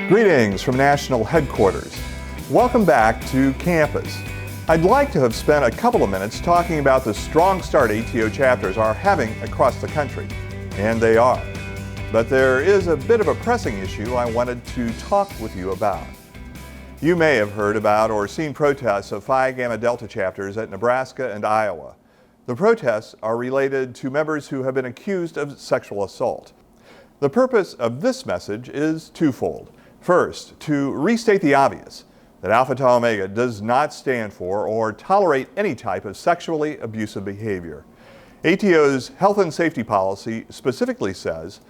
Greetings from National Headquarters. Welcome back to campus. I'd like to have spent a couple of minutes talking about the strong start ATO chapters are having across the country, and they are. But there is a bit of a pressing issue I wanted to talk with you about. You may have heard about or seen protests of Phi Gamma Delta chapters at Nebraska and Iowa. The protests are related to members who have been accused of sexual assault. The purpose of this message is twofold. First, to restate the obvious, that Alpha Tau Omega does not stand for or tolerate any type of sexually abusive behavior. ATO's health and safety policy specifically says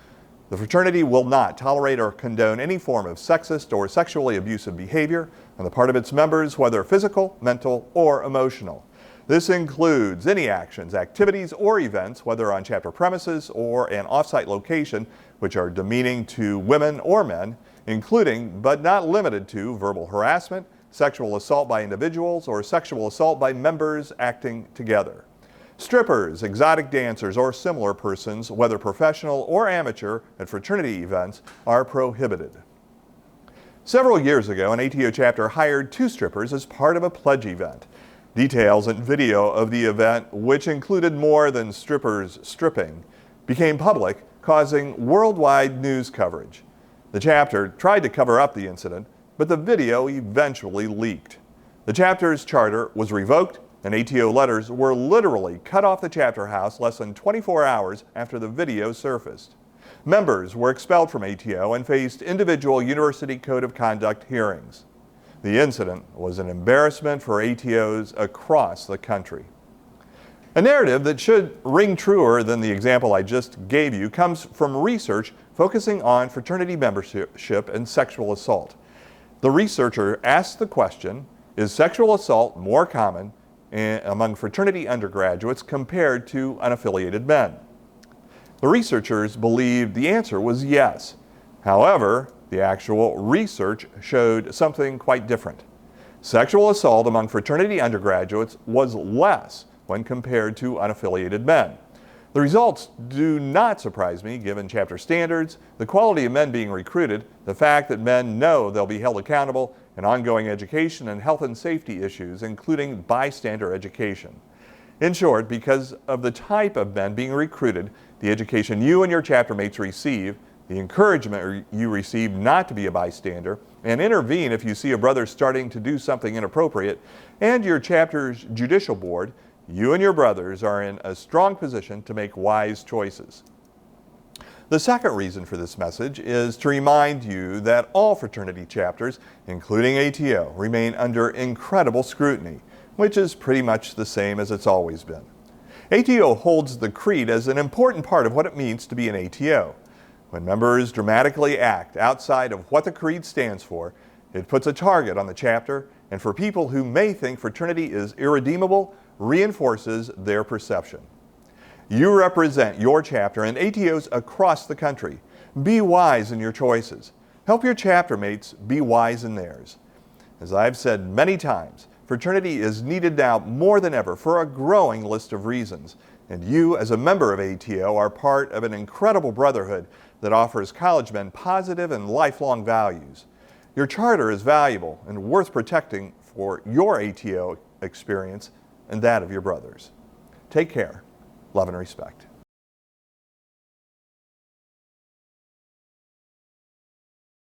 the fraternity will not tolerate or condone any form of sexist or sexually abusive behavior on the part of its members, whether physical, mental, or emotional. This includes any actions, activities, or events, whether on chapter premises or an off-site location, which are demeaning to women or men, including but not limited to verbal harassment, sexual assault by individuals, or sexual assault by members acting together. Strippers, exotic dancers, or similar persons, whether professional or amateur, at fraternity events are prohibited. Several years ago, an ATO chapter hired 2 strippers as part of a pledge event. Details and video of the event, which included more than strippers stripping, became public, causing worldwide news coverage. The chapter tried to cover up the incident, but the video eventually leaked. The chapter's charter was revoked, and ATO letters were literally cut off the chapter house less than 24 hours after the video surfaced. Members were expelled from ATO and faced individual University Code of Conduct hearings. The incident was an embarrassment for ATOs across the country. A narrative that should ring truer than the example I just gave you comes from research focusing on fraternity membership and sexual assault. The researcher asked the question, is sexual assault more common among fraternity undergraduates compared to unaffiliated men? The researchers believed the answer was yes. However, the actual research showed something quite different. Sexual assault among fraternity undergraduates was less when compared to unaffiliated men. The results do not surprise me given chapter standards, the quality of men being recruited, the fact that men know they'll be held accountable, and ongoing education and health and safety issues, including bystander education. In short, because of the type of men being recruited, the education you and your chapter mates receive, the encouragement you receive not to be a bystander, and intervene if you see a brother starting to do something inappropriate, and your chapter's judicial board, you and your brothers are in a strong position to make wise choices. The second reason for this message is to remind you that all fraternity chapters, including ATO, remain under incredible scrutiny, which is pretty much the same as it's always been. ATO holds the creed as an important part of what it means to be an ATO. When members dramatically act outside of what the creed stands for, it puts a target on the chapter, and for people who may think fraternity is irredeemable, reinforces their perception. You represent your chapter and ATOs across the country. Be wise in your choices. Help your chapter mates be wise in theirs. As I've said many times, fraternity is needed now more than ever for a growing list of reasons, and you as a member of ATO are part of an incredible brotherhood that offers college men positive and lifelong values. Your charter is valuable and worth protecting for your ATO experience and that of your brothers. Take care, love and respect.